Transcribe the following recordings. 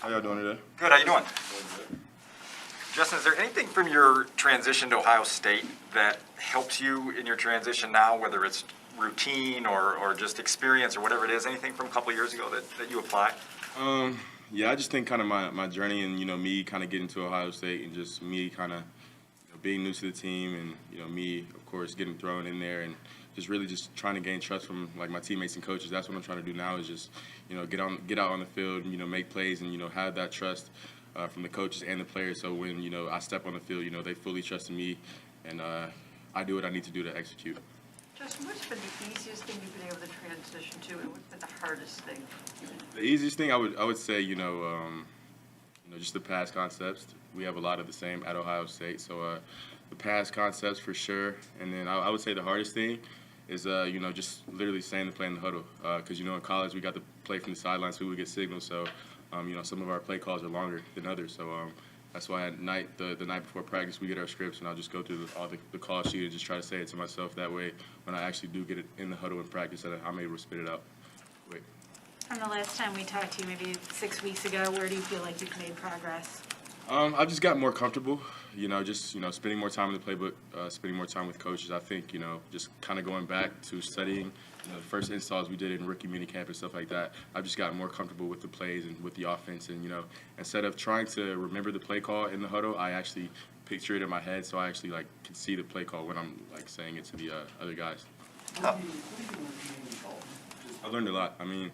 How y'all doing today? Good, how you doing? Justin, is there anything from your transition to Ohio State that helps you in your transition now, whether it's routine or just experience or whatever it is, anything from a couple of years ago that you apply? Yeah, I just think kind of my journey and, me kind of getting to Ohio State and just me kind of being new to the team and, me, of course, getting thrown in there and just really just trying to gain trust from, like, my teammates and coaches. That's what I'm trying to do now is just, get out on the field and, make plays and, have that trust from the coaches and the players. So when, I step on the field, they fully trust in me and I do what I need to do to execute. Justin, what's been the easiest thing you've been able to transition to, and what's been the hardest thing? The easiest thing I would say, just the pass concepts. We have a lot of the same at Ohio State, so the pass concepts for sure. And then I would say the hardest thing is, just literally staying to play in the huddle. Because, in college we got to play from the sidelines, so we would get signals. So, some of our play calls are longer than others. So that's why at night, the night before practice, we get our scripts, and I'll just go through all the call sheet and just try to say it to myself. That way, when I actually do get it in the huddle in practice, I'm able to spit it out quick. From the last time we talked to you, maybe 6 weeks ago, where do you feel like you've made progress? I've just got more comfortable, spending more time in the playbook, spending more time with coaches. I think, just kind of going back to studying, the first installs we did in rookie minicamp and stuff like that. I've just gotten more comfortable with the plays and with the offense. And, instead of trying to remember the play call in the huddle, I actually picture it in my head, so I actually, can see the play call when I'm, saying it to the other guys. I learned a lot. I mean,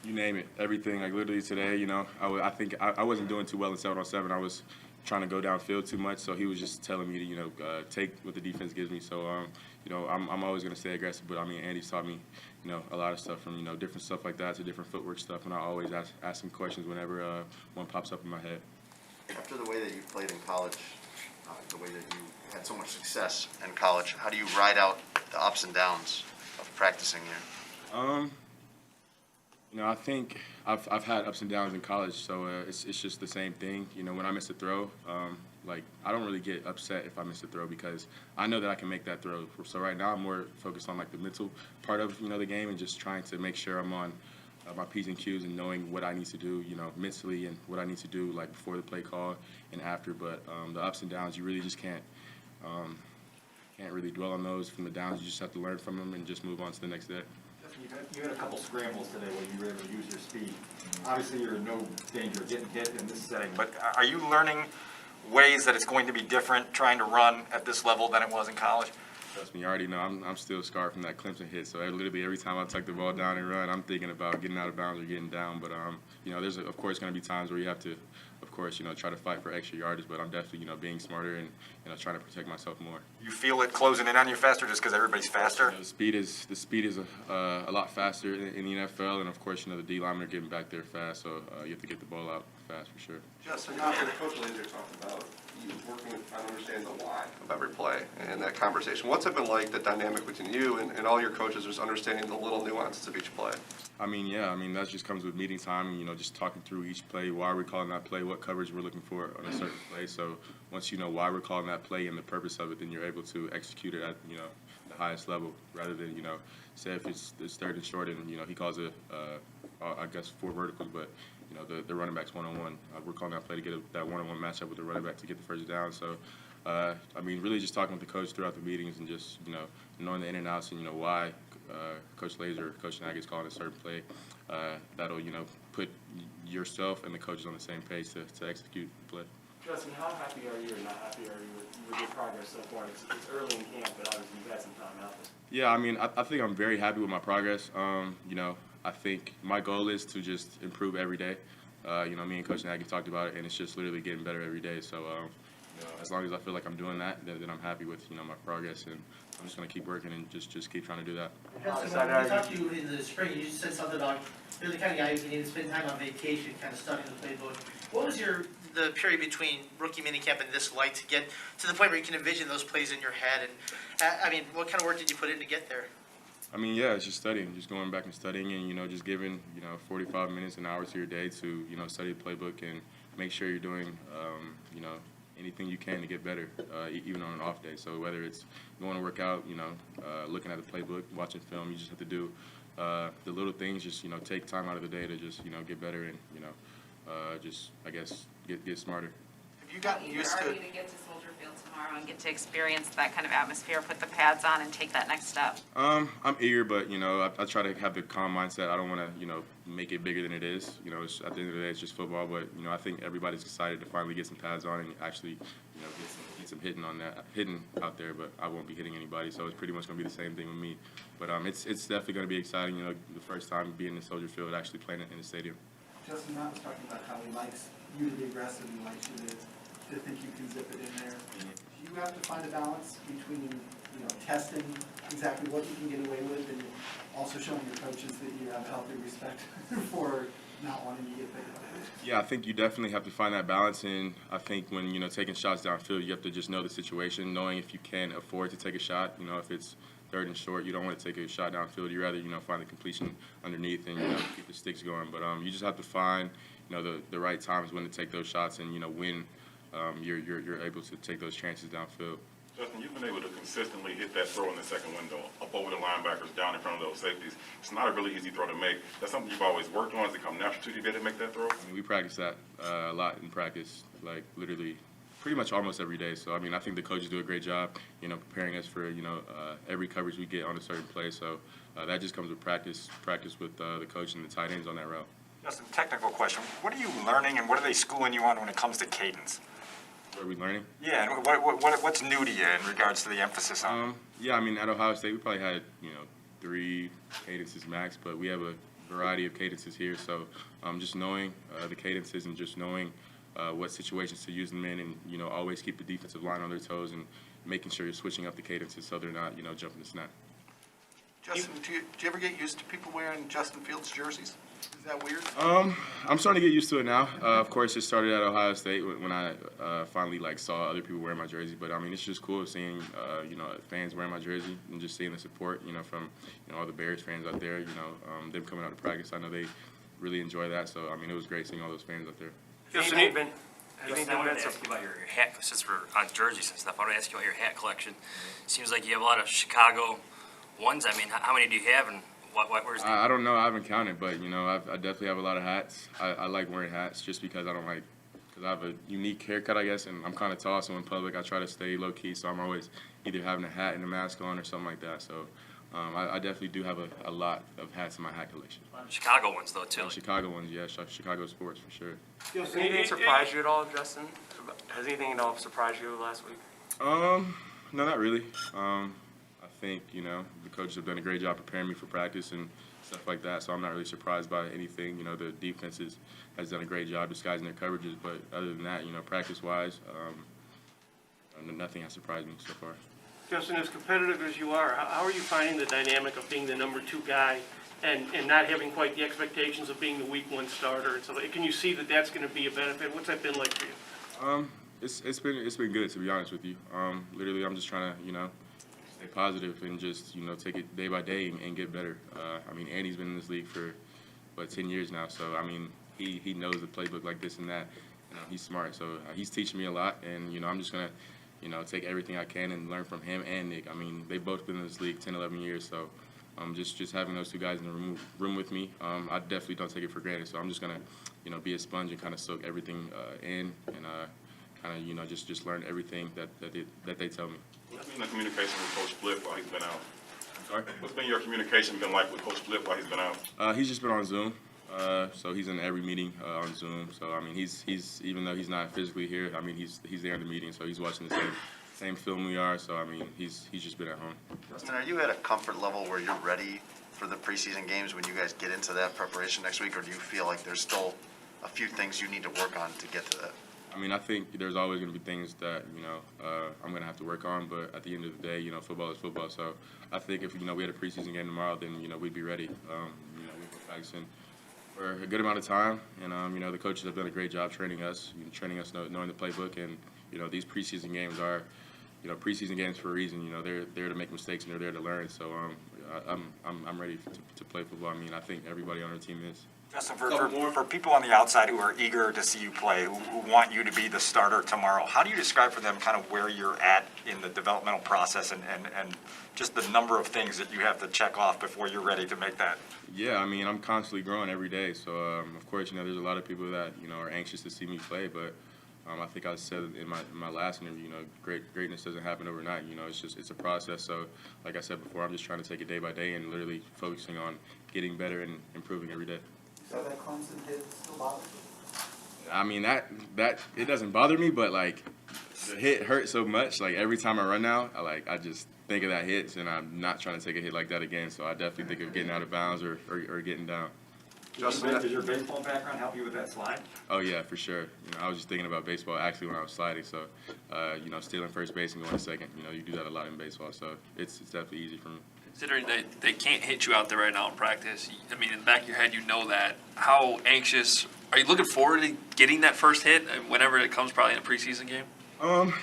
you name it, everything. Like literally today, I think I wasn't doing too well in 7-on-7. I was trying to go downfield too much, so he was just telling me to, take what the defense gives me. So, I'm always going to stay aggressive. But I mean, Andy's taught me, a lot of stuff from different stuff like that to different footwork stuff, and I always ask him questions whenever one pops up in my head. After the way that you played in college, the way that you had so much success in college, how do you ride out the ups and downs of practicing here? I think I've had ups and downs in college, so it's just the same thing. When I miss a throw, I don't really get upset if I miss a throw because I know that I can make that throw. So right now I'm more focused on the mental part of the game and just trying to make sure I'm on my P's and Q's and knowing what I need to do, mentally and what I need to do before the play call and after. But the ups and downs, you really just can't really dwell on those. From the downs, you just have to learn from them and just move on to the next day. You had a couple scrambles today where you were able to use your speed. Obviously, you're in no danger of getting hit in this setting, But are you learning ways that it's going to be different trying to run at this level than it was in college? Trust me, you already know I'm still scarred from that Clemson hit. So literally every time I tuck the ball down and run, I'm thinking about getting out of bounds or getting down. But there's of course going to be times where you have to, of course, try to fight for extra yardage. But I'm definitely being smarter and trying to protect myself more. You feel it closing in on you faster just because everybody's faster? The speed is a lot faster in the NFL, and of course the D linemen are getting back there fast. So you have to get the ball out fast for sure. Justin, after Coach Laser talked about you working with trying to understand the why of every play and that conversation, what's it been like, the dynamic between you and all your coaches, just understanding the little nuances of each play? I mean, that just comes with meeting time, just talking through each play, why we're calling that play, what coverage we're looking for on a certain play. So once you know why we're calling that play and the purpose of it, then you're able to execute it at, the highest level rather than, say if it's third and short and, he calls it, I guess, 4 verticals, but, the running back's one-on-one. We're calling that play to get that one-on-one matchup with the running back to get the first down. So, really just talking with the coach throughout the meetings and just, knowing the in and outs and, why Coach Laser or Coach Nagy is calling a certain play, that'll, put yourself and the coaches on the same page to execute the play. Justin, how happy are you or not happy are you with your progress so far? It's early in camp, but obviously you've had some time out there. Yeah, I think I'm very happy with my progress. I think my goal is to just improve every day. Me and Coach Nagy talked about it, and it's just literally getting better every day. So, as long as I feel like I'm doing that, then I'm happy with my progress, and I'm just going to keep working and just keep trying to do that. Justin, when we talked to you in the spring, you said something about you're the kind of guy who can spend time on vacation, kind of studying the playbook. What was the period between rookie minicamp and this like to get to the point where you can envision those plays in your head? And what kind of work did you put in to get there? It's just studying, just going back and studying and, just giving, 45 minutes, an hour to your day to, study the playbook and make sure you're doing, anything you can to get better, even on an off day. So whether it's going to work out, looking at the playbook, watching film, you just have to do the little things, just, take time out of the day to just, get better and, just, I guess, get smarter. Have you gotten used Are to, you to get to Soldier Field tomorrow and get to experience that kind of atmosphere, put the pads on and take that next step? I'm eager, but, you know, I try to have the calm mindset. I don't want to, you know, make it bigger than it is. You know, at the end of the day, it's just football. But, you know, I think everybody's excited to finally get some pads on and actually, you know, get some hitting out there. But I won't be hitting anybody, so it's pretty much going to be the same thing with me. But it's definitely going to be exciting. You know, the first time being in Soldier Field, actually playing in the stadium. Justin, Matt was talking about how he likes you to be aggressive, he likes you to think you can zip it in there. Do you have to find a balance between, you know, testing exactly what you can get away with and also showing your coaches that you have healthy respect for not wanting to get big? Yeah, I think you definitely have to find that balance, and I think when, you know, taking shots downfield, you have to just know the situation, knowing if you can afford to take a shot. You know, if it's third and short, you don't want to take a shot downfield. You rather, you know, find the completion underneath and, you know, keep the sticks going. But you just have to find, you know, the right times when to take those shots, and, you know, when you're able to take those chances downfield. Justin, you've been able to consistently hit that throw in the second window, up over the linebackers, down in front of those safeties. It's not a really easy throw to make. That's something you've always worked on. Does it come natural to you to be able to make that throw? I mean, we practice that a lot in practice, like literally pretty much almost every day. So, I mean, I think the coaches do a great job, you know, preparing us for, you know, every coverage we get on a certain play. So that just comes with practice with the coach and the tight ends on that route. Justin, technical question. What are you learning and what are they schooling you on when it comes to cadence? What are we learning? Yeah, and what's new to you in regards to the emphasis on? Yeah, I mean, at Ohio State, we probably had, you know, 3 cadences max, but we have a variety of cadences here. So just knowing the cadences and just knowing what situations to use them in, and, you know, always keep the defensive line on their toes and making sure you're switching up the cadences so they're not, you know, jumping the snap. Justin, do you ever get used to people wearing Justin Fields jerseys? Is that weird? I'm starting to get used to it now. Of course, it started at Ohio State when I finally saw other people wearing my jersey. But I mean, it's just cool seeing you know, fans wearing my jersey and just seeing the support, you know, from, you know, all the Bears fans out there. You know, them coming out to practice. I know they really enjoy that. So I mean, it was great seeing all those fans out there. Justin, I wanted to ask you about your hat, since we're on jerseys and stuff. I want to ask you about your hat collection. Seems like you have a lot of Chicago ones. I mean, how many do you have, and where's the... I don't know. I haven't counted, but, you know, I definitely have a lot of hats. I like wearing hats just because because I have a unique haircut, I guess, and I'm kind of tall, so in public I try to stay low-key, so I'm always either having a hat and a mask on or something like that. So I definitely do have a lot of hats in my hat collection. Chicago ones, though, too. Chicago ones, yeah, Chicago sports for sure. Has anything surprised you at all, Justin? Has anything at all surprised you last week? No, not really. I think, you know, the coaches have done a great job preparing me for practice and stuff like that, so I'm not really surprised by anything. You know, the defense has done a great job disguising their coverages, but other than that, you know, practice-wise, nothing has surprised me so far. Justin, as competitive as you are, how are you finding the dynamic of being the number 2 guy and not having quite the expectations of being the week 1 starter? And so can you see that that's going to be a benefit? What's that been like for you? It's been good, to be honest with you. Literally, I'm just trying to, you know, stay positive and just, you know, take it day by day and get better. I mean, Andy's been in this league for, 10 years now. So, I mean, he knows the playbook like this and that. You know, he's smart. So he's teaching me a lot. And, you know, I'm just going to, you know, take everything I can and learn from him and Nick. I mean, they've both been in this league 10, 11 years. So just having those 2 guys in the room with me, I definitely don't take it for granted. So I'm just going to, you know, be a sponge and kind of soak everything in and kind of, you know, just learn everything that they tell me. What's been the communication with Coach Flip while he's been out? Sorry? What's been your communication been like with Coach Flip while he's been out? He's just been on Zoom. So he's in every meeting on Zoom. So, I mean, he's even though he's not physically here, I mean, he's there in the meeting. So he's watching the same film we are. So, I mean, he's just been at home. Justin, are you at a comfort level where you're ready for the preseason games when you guys get into that preparation next week, or do you feel like there's still a few things you need to work on to get to that? I mean, I think there's always going to be things that, you know, I'm going to have to work on. But at the end of the day, you know, football is football. So I think if, you know, we had a preseason game tomorrow, then, you know, we'd be ready. You know, we've been practicing for a good amount of time. And, you know, the coaches have done a great job training us knowing the playbook. And, you know, these preseason games are, you know, preseason games for a reason. You know, they're there to make mistakes and they're there to learn. So I'm ready to play football. I mean, I think everybody on our team is. Justin, Couple more. for people on the outside who are eager to see you play, who want you to be the starter tomorrow, how do you describe for them kind of where you're at in the developmental process and just the number of things that you have to check off before you're ready to make that? Yeah, I mean, I'm constantly growing every day. So, of course, there's a lot of people that, are anxious to see me play. But I think I said in my last interview, greatness doesn't happen overnight. It's a process. So, like I said before, I'm just trying to take it day by day and literally focusing on getting better and improving every day. So that Clemson hit still bothers you? I mean, that it doesn't bother me, but like the hit hurts so much. Like every time I run now, I just think of that hit, and I'm not trying to take a hit like that again. So I definitely think of getting out of bounds or getting down. Justin, does your baseball background help you with that slide? Oh yeah, for sure. I was just thinking about baseball actually when I was sliding. So, stealing first base and going to second. You do that a lot in baseball. So it's definitely easy for me. Considering that they can't hit you out there right now in practice, I mean, in the back of your head, you know that. How anxious are you looking forward to getting that first hit whenever it comes, probably in a preseason game?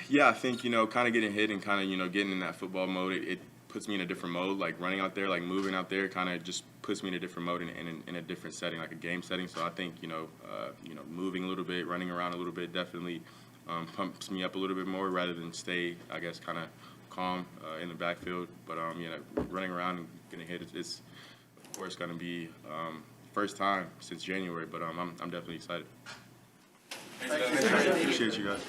Yeah, I think, kind of getting hit and kind of, getting in that football mode, it puts me in a different mode. Like running out there, like moving out there kind of just puts me in a different mode in a different setting, like a game setting. So I think, moving a little bit, running around a little bit definitely pumps me up a little bit more rather than stay, I guess, kind of calm in the backfield. But, running around and getting hit, it's of course going to be first time since January, but I'm definitely excited. Appreciate you guys.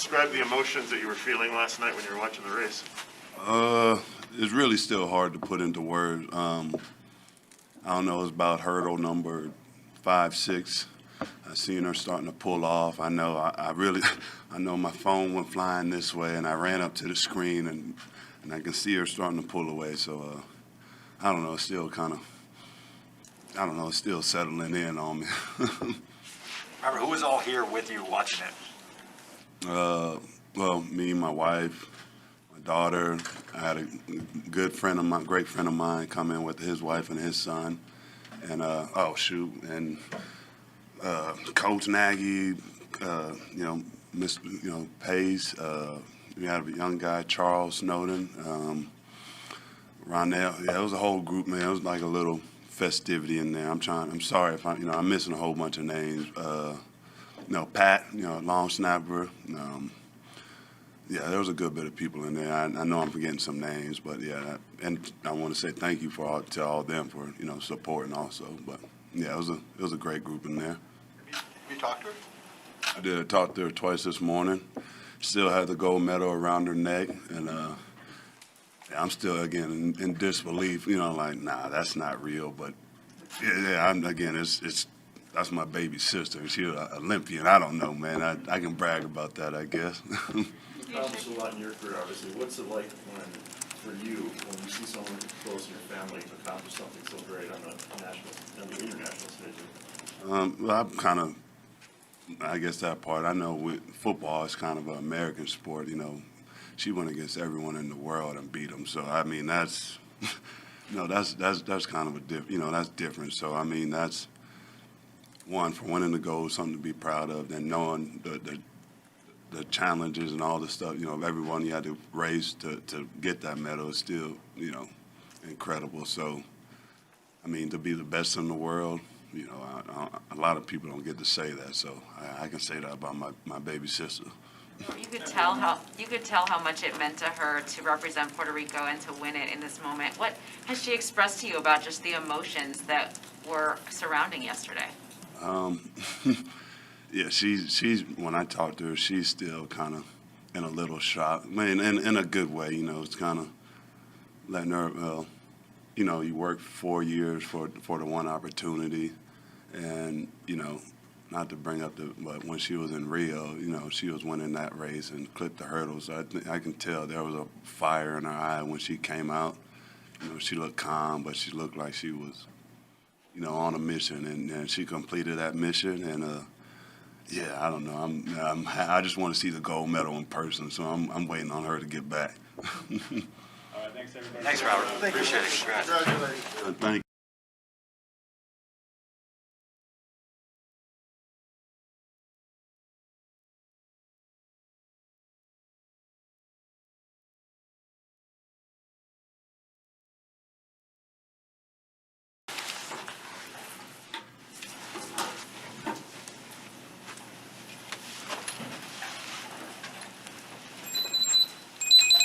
describe the emotions that you were feeling last night when you were watching the race? It's really still hard to put into words. I don't know, it's about hurdle number 5, 6. I seen her starting to pull off. I know, I really, I know my phone went flying this way, and I ran up to the screen, and I can see her starting to pull away. So, I don't know, it's still kind of, I don't know, it's still settling in on me. Remember, who was all here with you watching it? Well, me, my wife, my daughter. I had a good friend of mine, great friend of mine, come in with his wife and his son, and and Coach Nagy, Pace. We had a young guy, Charles Snowden, Ronell. Yeah, it was a whole group, man. It was like a little festivity in there. I'm sorry if I'm missing a whole bunch of names. Pat, long snapper. Yeah, there was a good bit of people in there. I know I'm forgetting some names, but yeah, and I want to say thank you to all them for supporting also. But yeah, it was a great group in there. You talked to her? I did. I talked to her twice this morning. Still had the gold medal around her neck, and I'm still again in disbelief. Like nah, that's not real. But yeah, that's my baby sister. She's an Olympian. I don't know, man. I can brag about that, I guess. You've accomplished a lot in your career, obviously. What's it like for you when you see someone close in your family to accomplish something so great on the national and the international stage? Well, I guess that part. I know football is kind of an American sport. She went against everyone in the world and beat them. So I mean, that's that's kind of that's different. So I mean, that's one for winning the gold, something to be proud of. Then knowing the challenges and all the stuff, everyone you had to race to get that medal is still, incredible. So, I mean, to be the best in the world, a lot of people don't get to say that. So I can say that about my baby sister. You could tell how much it meant to her to represent Puerto Rico and to win it in this moment. What has she expressed to you about just the emotions that were surrounding yesterday? Yeah, she's when I talk to her, she's still kind of in a little shock. I mean, in a good way, it's kind of letting her, you work 4 years for the one opportunity, and not to bring up but when she was in Rio, she was winning that race and clipped the hurdles. So I can tell there was a fire in her eye when she came out. She looked calm, but she looked like she was, on a mission, and she completed that mission, and yeah, I don't know. I just want to see the gold medal in person, so I'm waiting on her to get back. All right, thanks, everybody. Thanks, Robert. Appreciate it. Congrats. Thank you.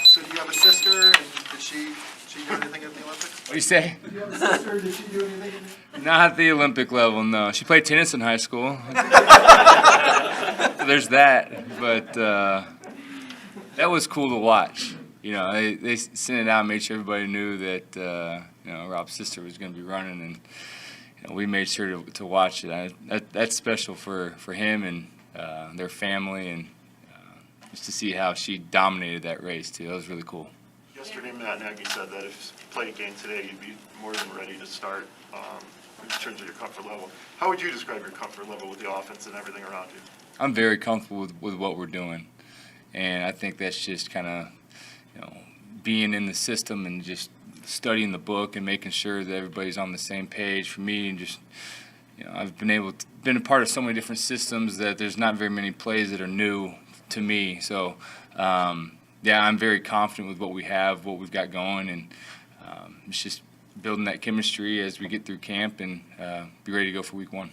So do you have a sister, and did she do anything at the Olympics? What do you say? Do you have a sister, did she do anything at the Not at the Olympic level, no. She played tennis in high school. So there's that, but that was cool to watch. They sent it out and made sure everybody knew that Rob's sister was going to be running, and we made sure to watch it. That's special for him and their family, and just to see how she dominated that race too. That was really cool. Yesterday, Matt Nagy said that if you played a game today, you'd be more than ready to start in terms of your comfort level. How would you describe your comfort level with the offense and everything around you? I'm very comfortable with what we're doing, and I think that's just kind of being in the system and just studying the book and making sure that everybody's on the same page. For me, and just I've been a part of so many different systems that there's not very many plays that are new to me. So yeah, I'm very confident with what we have, what we've got going, and it's just building that chemistry as we get through camp and be ready to go for week 1.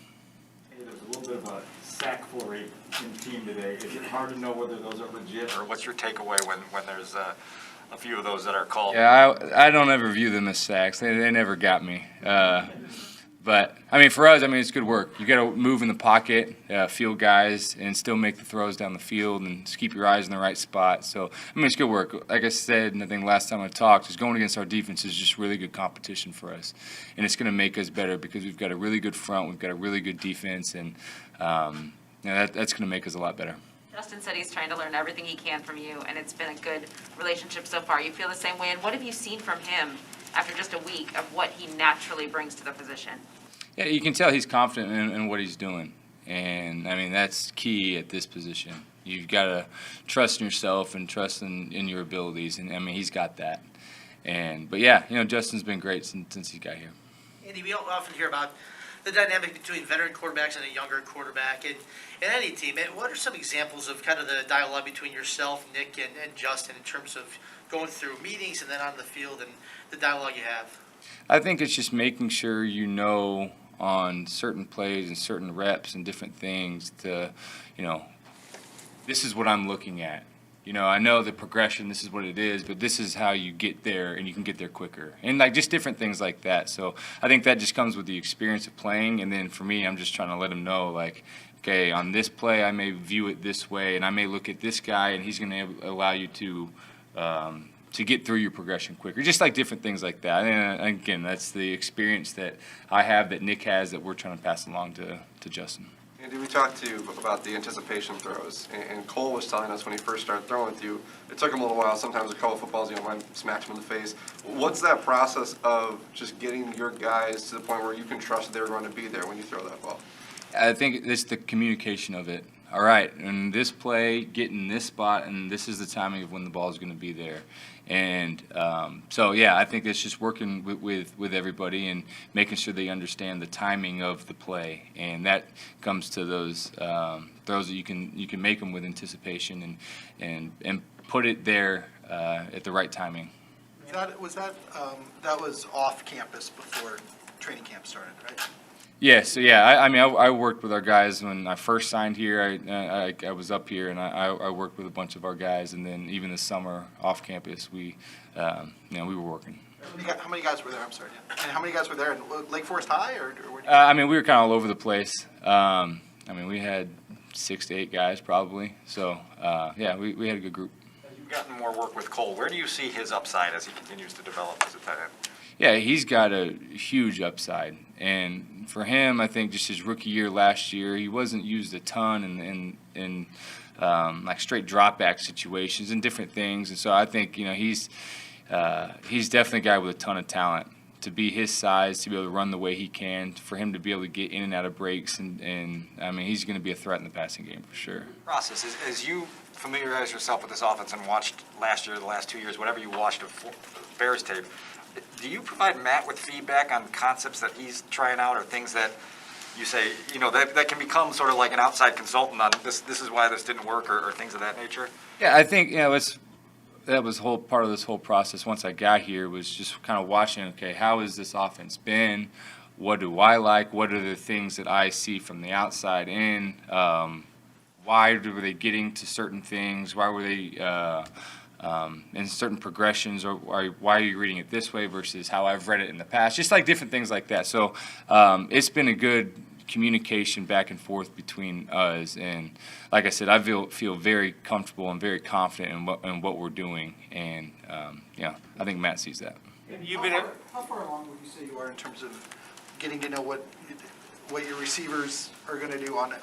Hey, there's a little bit of a sack flurry in the team today. Is it hard to know whether those are legit? Or what's your takeaway when there's a few of those that are called? Yeah, I don't ever view them as sacks. They never got me. But, I mean, for us, I mean, it's good work. You got to move in the pocket, field guys, and still make the throws down the field and just keep your eyes in the right spot. So, I mean, it's good work. Like I said, and I think last time I talked, is going against our defense is just really good competition for us. And it's going to make us better because we've got a really good front, we've got a really good defense, and that's going to make us a lot better. Justin said he's trying to learn everything he can from you, and it's been a good relationship so far. You feel the same way, and what have you seen from him after just a week of what he naturally brings to the position? Yeah, you can tell he's confident in what he's doing. And, I mean, that's key at this position. You've got to trust in yourself and trust in your abilities. And, I mean, he's got that. But, yeah, Justin's been great since he got here. Andy, we don't often hear about the dynamic between veteran quarterbacks and a younger quarterback in any team. And what are some examples of kind of the dialogue between yourself, Nick, and Justin in terms of going through meetings and then on the field and the dialogue you have? I think it's just making sure on certain plays and certain reps and different things to, this is what I'm looking at. I know the progression, this is what it is, but this is how you get there, and you can get there quicker. And, just different things like that. So I think that just comes with the experience of playing. And then for me, I'm just trying to let him know, okay, on this play, I may view it this way, and I may look at this guy, and he's going to allow you to get through your progression quicker. Just different things like that. And again, that's the experience that I have, that Nick has, that we're trying to pass along to Justin. Andy, we talked to you about the anticipation throws, and Cole was telling us when he first started throwing with you, it took him a little while. Sometimes a couple footballs, might smack him in the face. What's that process of just getting your guys to the point where you can trust that they're going to be there when you throw that ball? I think it's the communication of it. All right, in this play, get in this spot, and this is the timing of when the ball is going to be there. And I think it's just working with everybody and making sure they understand the timing of the play, and that comes to those throws that you can make them with anticipation and put it there at the right timing. That was off campus before training camp started, right? Yeah, so I worked with our guys when I first signed here. I was up here, and I worked with a bunch of our guys, and then even this summer off campus, we were working. How many guys were there? I'm sorry. And how many guys were there? In Lake Forest High, or we were kind of all over the place. We had 6 to 8 guys probably. So we had a good group. As you've gotten more work with Cole, where do you see his upside as he continues to develop as a tight end? Yeah, he's got a huge upside. And for him, I think just his rookie year last year, he wasn't used a ton in straight drop back situations and different things. And so I think, he's definitely a guy with a ton of talent. To be his size, to be able to run the way he can, for him to be able to get in and out of breaks, and he's going to be a threat in the passing game for sure. Process, as you familiarize yourself with this offense and watched last year, the last 2 years, whatever you watched of Bears tape, do you provide Matt with feedback on concepts that he's trying out, or things that you say, that can become sort of like an outside consultant on this is why this didn't work, or things of that nature? Yeah, I think, that was part of this whole process once I got here, was just kind of watching, okay, how has this offense been? What do I like? What are the things that I see from the outside in? Why were they getting to certain things? Why were they in certain progressions, or why are you reading it this way versus how I've read it in the past? Just different things like that. So it's been a good communication back and forth between us, and like I said, I feel very comfortable and very confident in what we're doing, and I think Matt sees that. How far along would you say you are in terms of getting to know what your receivers are going to do on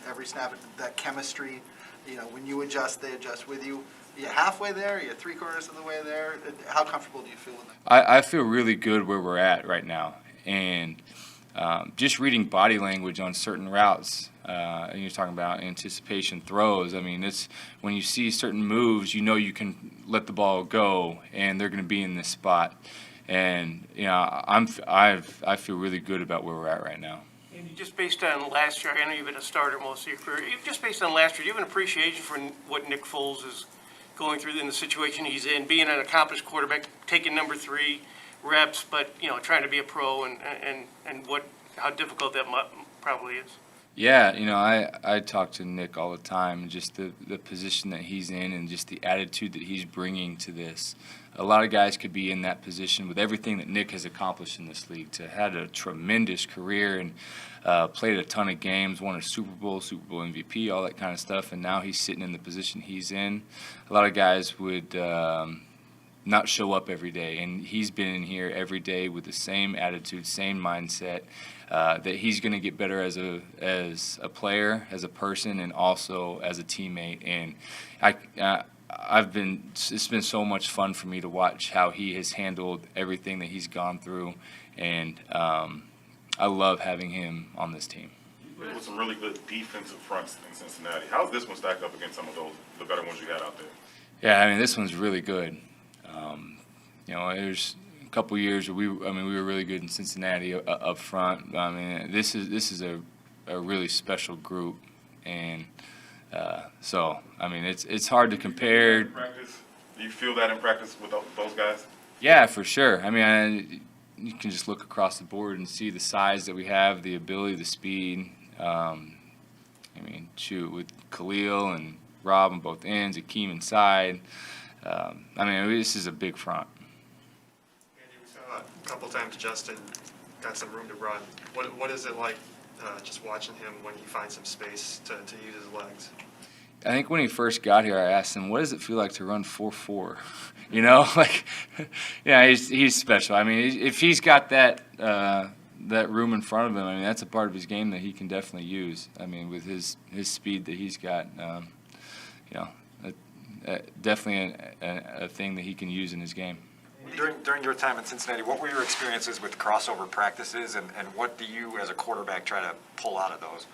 every snap? That chemistry, when you adjust, they adjust with you. Are you halfway there? Are you 3/4 of the way there? How comfortable do you feel with them? I feel really good where we're at right now, and just reading body language on certain routes, and you're talking about anticipation throws. It's when you see certain moves, you can let the ball go, and they're going to be in this spot. And I feel really good about where we're at right now. And just based on last year, I know you've been a starter most of your career. Just based on last year, do you have an appreciation for what Nick Foles is going through in the situation he's in, being an accomplished quarterback, taking number 3 reps, but trying to be a pro, and how difficult that probably is? Yeah, I talk to Nick all the time, and just the position that he's in, and just the attitude that he's bringing to this. a lot of guys could be in that position with everything that Nick has accomplished in this league. To had a tremendous career and played a ton of games, won a Super Bowl MVP, all that kind of stuff, and now he's sitting in the position he's in. A lot of guys would not show up every day, and he's been in here every day with the same attitude, same mindset, that he's going to get better as a player, as a person, and also as a teammate. And it's been so much fun for me to watch how he has handled everything that he's gone through, and I love having him on this team. You played with some really good defensive fronts in Cincinnati. How's this one stacked up against some of the better ones you had out there? Yeah, I mean, this one's really good. There's a couple years where we were really good in Cincinnati up front. I mean, this is a really special group, and so I mean, it's hard to compare. Practice? Do you feel that in practice with those guys? Yeah, for sure. I mean, you can just look across the board and see the size that we have, the ability, the speed. Shoot, with Khalil and Rob on both ends, Akeem inside. This is a big front. Andy, we saw a couple times Justin got some room to run. What is it like just watching him when he finds some space to use his legs? I think when he first got here, I asked him, what does it feel like to run 4.4? He's special. I mean, if he's got that room in front of him, I mean, that's a part of his game that he can definitely use. I mean, with his speed that he's got, definitely a thing that he can use in his game. During your time in Cincinnati, what were your experiences with crossover practices, and what do you as a quarterback try to pull out of those?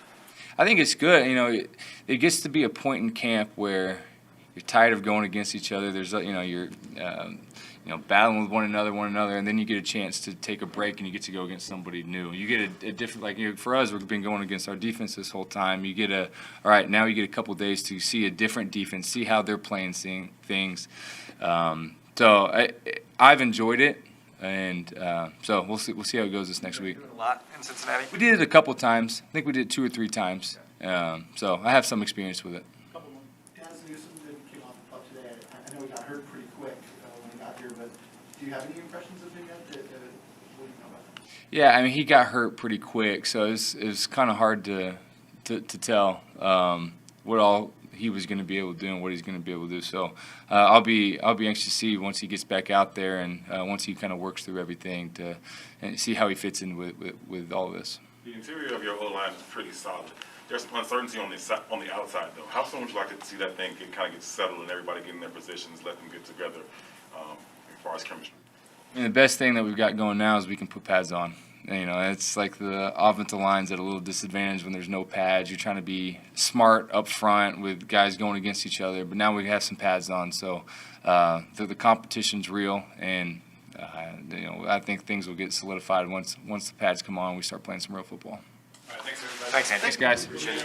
I think it's good. It gets to be a point in camp where you're tired of going against each other. There's you're battling with one another, and then you get a chance to take a break and you get to go against somebody new. You get a different, for us, we've been going against our defense this whole time. You get all right, now you get a couple of days to see a different defense, see how they're playing things. So I've enjoyed it, and so we'll see how it goes this next week. A lot in Cincinnati? We did it a couple times. I think we did it 2 or 3 times. So I have some experience with it. Couple more. Dennis Newsom came off the pup today. I know he got hurt pretty quick when he got here, but do you have any impressions of him yet? What do you know about him? Yeah, I mean, he got hurt pretty quick, so it was kind of hard to tell what all he was going to be able to do and what he's going to be able to do. So I'll be anxious to see once he gets back out there and once he kind of works through everything and see how he fits in with all this. The interior of your O-line is pretty solid. There's some uncertainty on the outside, though. How soon would you like to see that thing get settled and everybody get in their positions, let them get together as far as chemistry? I mean, the best thing that we've got going now is we can put pads on. It's like the offensive line's at a little disadvantage when there's no pads. You're trying to be smart up front with guys going against each other, but now we have some pads on, so the competition's real, and I think things will get solidified once the pads come on. We start playing some real football. All right, thanks, everybody. Thanks, guys. Appreciate it.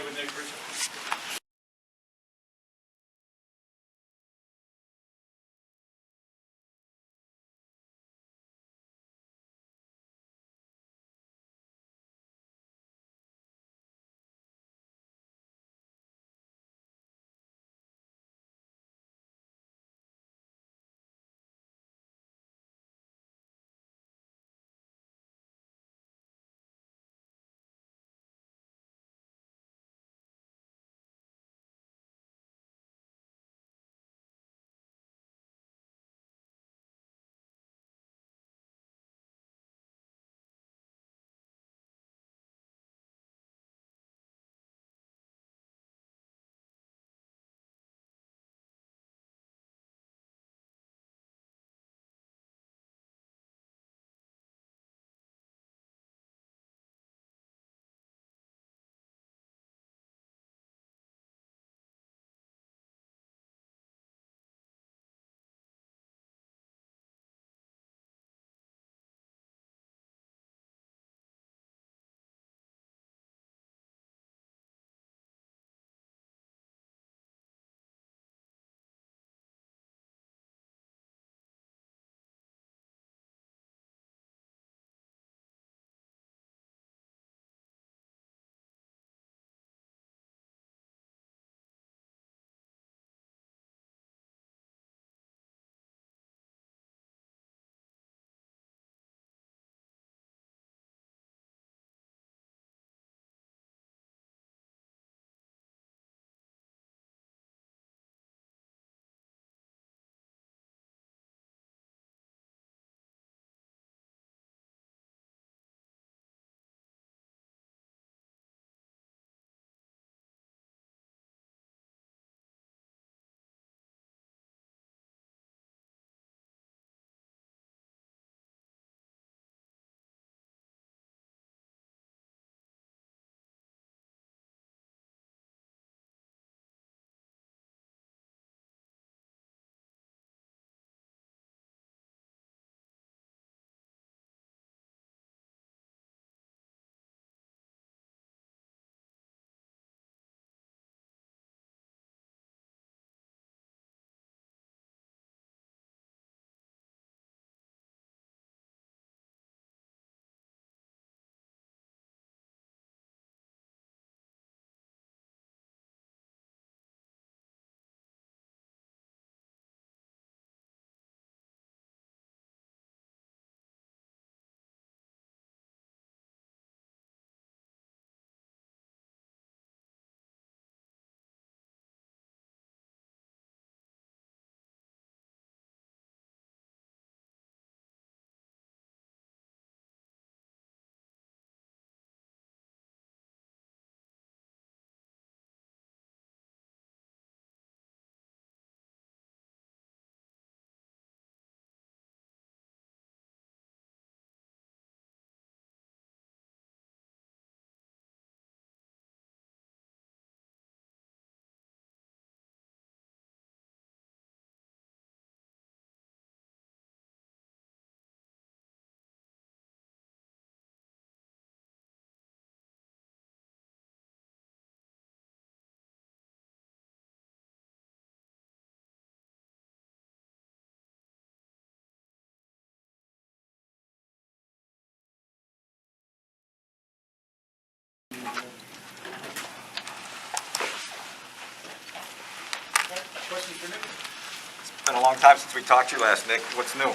Been a long time since we talked to you last, Nick. What's new?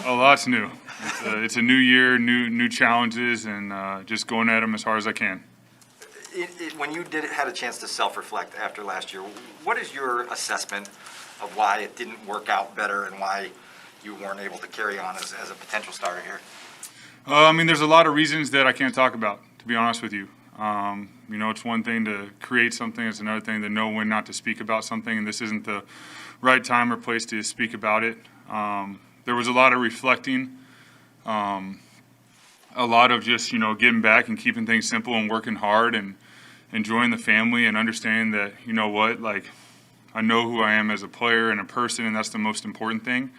A lot's new. It's a new year, new challenges, and just going at them as hard as I can. When you had a chance to self-reflect after last year, what is your assessment of why it didn't work out better and why you weren't able to carry on as a potential starter here? I mean, there's a lot of reasons that I can't talk about, to be honest with you. You know, it's one thing to create something, it's another thing to know when not to speak about something, and this isn't the right time or place to speak about it. There was a lot of reflecting, a lot of just, you know, getting back and keeping things simple and working hard and enjoying the family and understanding that, you know what, like, I know who I am as a player and a person, and that's the most important thing.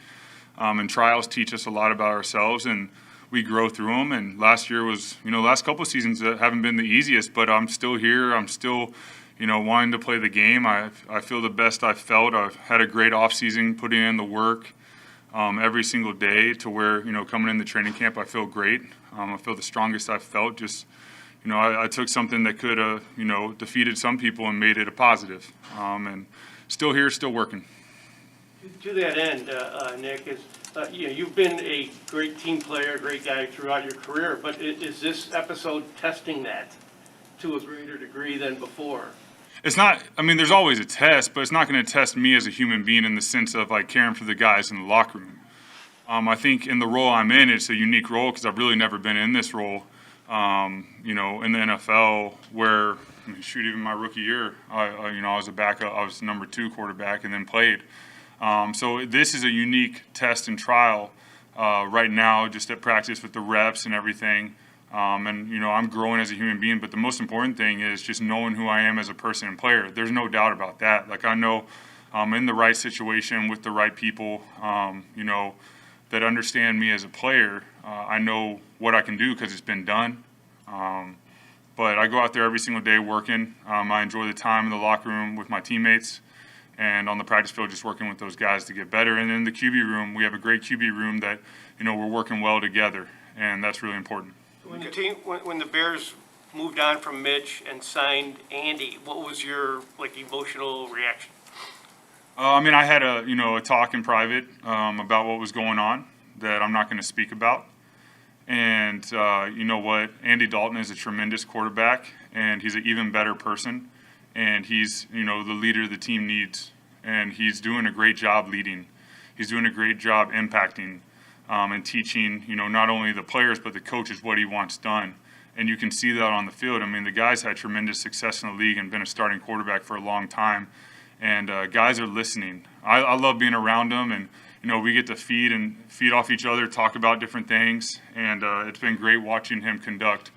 And trials teach us a lot about ourselves, and we grow through them. And last year was, you know, last couple of seasons haven't been the easiest, but I'm still here. I'm still, you know, wanting to play the game. I feel the best I've felt. I've had a great offseason, putting in the work every single day to where, you know, coming into training camp, I feel great. I feel the strongest I've felt. Just, you know, I took something that could have, you know, defeated some people and made it a positive. And still here, still working. To that end, Nick, you know, you've been a great team player, great guy throughout your career, but is this episode testing that to a greater degree than before? It's not, I mean, there's always a test, but it's not going to test me as a human being in the sense of like caring for the guys in the locker room. I think in the role I'm in, it's a unique role because I've really never been in this role, you know, in the NFL where, I mean, shoot, even my rookie year, you know, I was a backup, I was number 2 quarterback and then played. So this is a unique test and trial right now, just at practice with the reps and everything. And, you know, I'm growing as a human being, but the most important thing is just knowing who I am as a person and player. There's no doubt about that. Like, I know I'm in the right situation with the right people, you know, that understand me as a player. I know what I can do because it's been done. But I go out there every single day working. I enjoy the time in the locker room with my teammates and on the practice field just working with those guys to get better. And in the QB room, we have a great QB room that, you know, we're working well together, and that's really important. When the Bears moved on from Mitch and signed Andy, what was your, like, emotional reaction? I mean, I had a talk in private about what was going on that I'm not going to speak about. And you know what? Andy Dalton is a tremendous quarterback, and he's an even better person. And he's, you know, the leader the team needs. And he's doing a great job leading. He's doing a great job impacting and teaching, you know, not only the players but the coaches what he wants done. And you can see that on the field. I mean, the guy's had tremendous success in the league and been a starting quarterback for a long time. And guys are listening. I love being around them, and you know, we get to feed off each other, talk about different things, and it's been great watching him conduct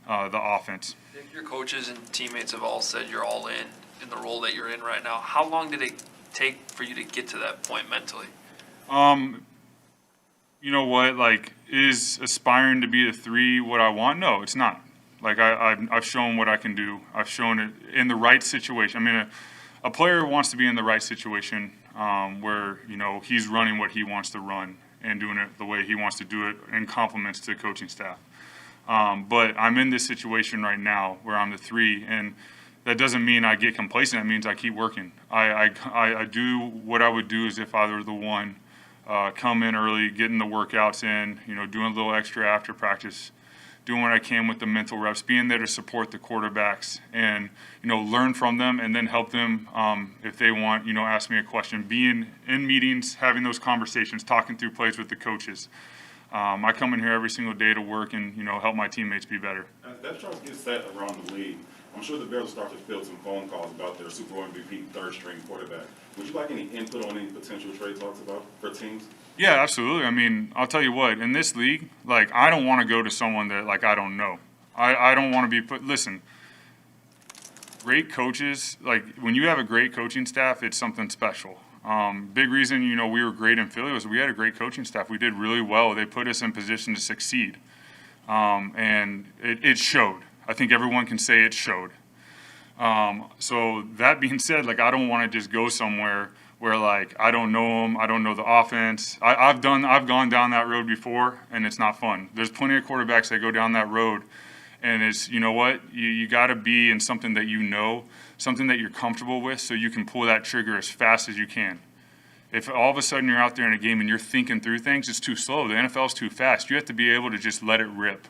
the offense. Your coaches and teammates have all said you're all in the role that you're in right now. How long did it take for you to get to that point mentally? You know what? Like, is aspiring to be the 3 what I want? No, it's not. Like, I've shown what I can do. I've shown it in the right situation. I mean, a player wants to be in the right situation where, you know, he's running what he wants to run and doing it the way he wants to do it in compliments to the coaching staff. But I'm in this situation right now where I'm the 3, and that doesn't mean I get complacent. It means I keep working. I do what I would do as if I were the 1. Come in early, getting the workouts in, you know, doing a little extra after practice, doing what I can with the mental reps, being there to support the quarterbacks and, you know, learn from them and then help them if they want, you know, ask me a question. Being in meetings, having those conversations, talking through plays with the coaches. I come in here every single day to work and, you know, help my teammates be better. As depth charts get set around the league, I'm sure the Bears will start to field some phone calls about their Super Bowl MVP 3rd-string quarterback. Would you like any input on any potential trade talks about for teams? Yeah, absolutely. I mean, I'll tell you what, in this league, like, I don't want to go to someone that, like, I don't know. I don't want to be listen, great coaches, like, when you have a great coaching staff, it's something special. Big reason, you know, we were great in Philly was we had a great coaching staff. We did really well. They put us in position to succeed. And it showed. I think everyone can say it showed. So that being said, like, I don't want to just go somewhere where, like, I don't know them, I don't know the offense. I've gone down that road before, and it's not fun. There's plenty of quarterbacks that go down that road, and it's, you know what, you got to be in something that you know, something that you're comfortable with, so you can pull that trigger as fast as you can. If all of a sudden you're out there in a game and you're thinking through things, it's too slow. The NFL's too fast. You have to be able to just let it rip.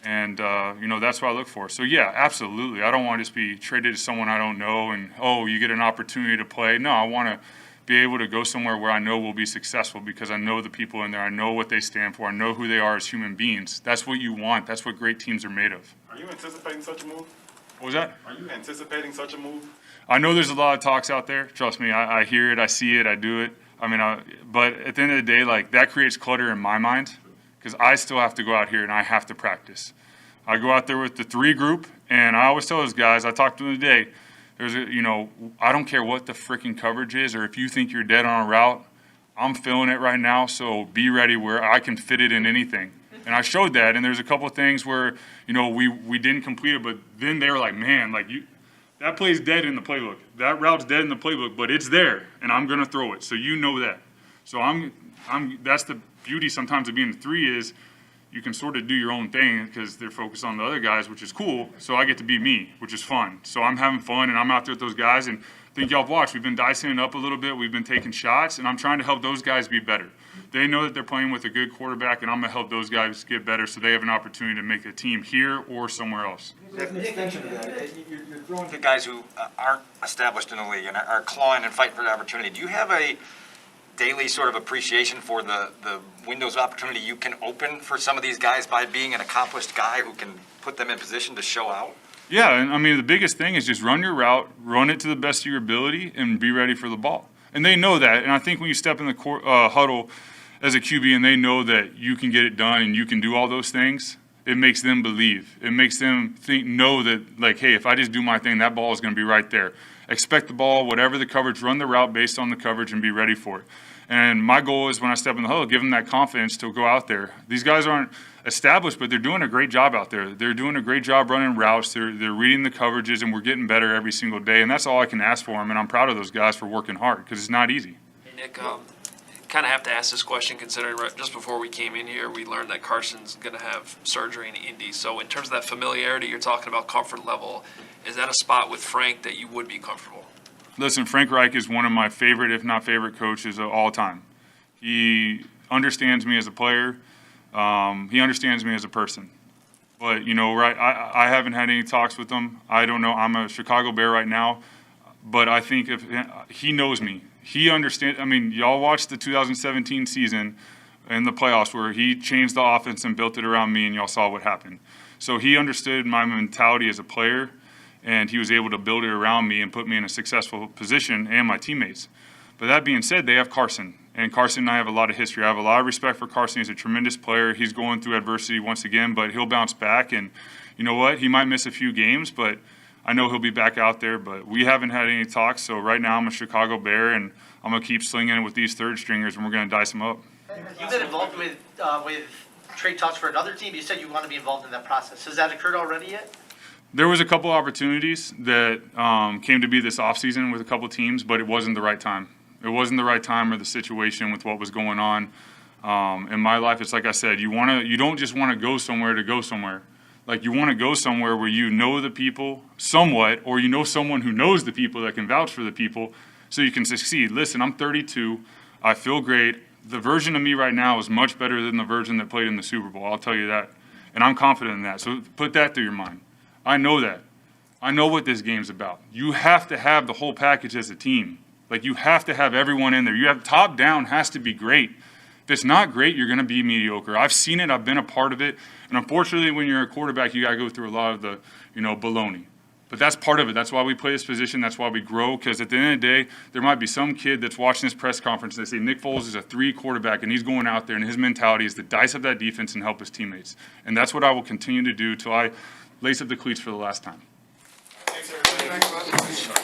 And, that's what I look for. So, yeah, absolutely. I don't want to just be traded to someone I don't know and, you get an opportunity to play. No, I want to be able to go somewhere where I know we'll be successful because I know the people in there. I know what they stand for. I know who they are as human beings. That's what you want. That's what great teams are made of. Are you anticipating such a move? What was that? Are you anticipating such a move? I know there's a lot of talks out there. Trust me, I hear it, I see it, I do it. But at the end of the day, like, that creates clutter in my mind because I still have to go out here and I have to practice. I go out there with the 3 group, and I always tell those guys, I talked to them today, I don't care what the freaking coverage is or if you think you're dead on a route, I'm feeling it right now, so be ready where I can fit it in anything. And I showed that, and there's a couple of things where, we didn't complete it, but then they were like, man, like, that play's dead in the playbook. That route's dead in the playbook, but it's there, and I'm going to throw it. So you know that. So that's the beauty sometimes of being the 3 is you can sort of do your own thing because they're focused on the other guys, which is cool. So I get to be me, which is fun. So I'm having fun, and I'm out there with those guys. And I think y'all have watched. We've been dicing it up a little bit. We've been taking shots, and I'm trying to help those guys be better. They know that they're playing with a good quarterback, and I'm going to help those guys get better so they have an opportunity to make a team here or somewhere else. As an extension of that, you're throwing The guys who aren't established in the league and are clawing and fighting for the opportunity, do you have a daily sort of appreciation for the windows of opportunity you can open for some of these guys by being an accomplished guy who can put them in position to show out? Yeah, and the biggest thing is just run your route, run it to the best of your ability, and be ready for the ball. And they know that. And I think when you step in the huddle as a QB and they know that you can get it done and you can do all those things, it makes them believe. It makes them know that, like, hey, if I just do my thing, that ball is going to be right there. Expect the ball, whatever the coverage, run the route based on the coverage and be ready for it. And my goal is when I step in the huddle, give them that confidence to go out there. These guys aren't established, but they're doing a great job out there. They're doing a great job running routes. They're reading the coverages, and we're getting better every single day. And that's all I can ask for them. And I'm proud of those guys for working hard because it's not easy. Hey, Nick, kind of have to ask this question considering just before we came in here, we learned that Carson's going to have surgery in Indy. So in terms of that familiarity, you're talking about comfort level. Is that a spot with Frank that you would be comfortable? Listen, Frank Reich is one of my favorite, if not favorite, coaches of all time. He understands me as a player. He understands me as a person. But, I haven't had any talks with him. I don't know. I'm a Chicago Bear right now. But I think if he knows me. He understands. Y'all watched the 2017 season in the playoffs where he changed the offense and built it around me, and y'all saw what happened. So he understood my mentality as a player, and he was able to build it around me and put me in a successful position and my teammates. But that being said, they have Carson. And Carson and I have a lot of history. I have a lot of respect for Carson. He's a tremendous player. He's going through adversity once again, but he'll bounce back. And you know what? He might miss a few games, but I know he'll be back out there. But we haven't had any talks. So right now I'm a Chicago Bear, and I'm going to keep slinging it with these third stringers, and we're going to dice them up. You've been involved with trade talks for another team. You said you want to be involved in that process. Has that occurred already yet? There was a couple opportunities that came to be this offseason with a couple teams, but it wasn't the right time. It wasn't the right time or the situation with what was going on in my life. It's like I said, you don't just want to go somewhere to go somewhere. Like, you want to go somewhere where you know the people somewhat, or you know someone who knows the people that can vouch for the people so you can succeed. Listen, I'm 32. I feel great. The version of me right now is much better than the version that played in the Super Bowl. I'll tell you that. And I'm confident in that. So put that through your mind. I know that. I know what this game's about. You have to have the whole package as a team. Like, you have to have everyone in there. You have top down has to be great. If it's not great, you're going to be mediocre. I've seen it. I've been a part of it. And unfortunately, when you're a quarterback, you got to go through a lot of the, baloney. But that's part of it. That's why we play this position. That's why we grow. Because at the end of the day, there might be some kid that's watching this press conference and they say Nick Foles is a 3 quarterback and he's going out there and his mentality is to dice up that defense and help his teammates. And that's what I will continue to do till I lace up the cleats for the last time. Thanks, everybody.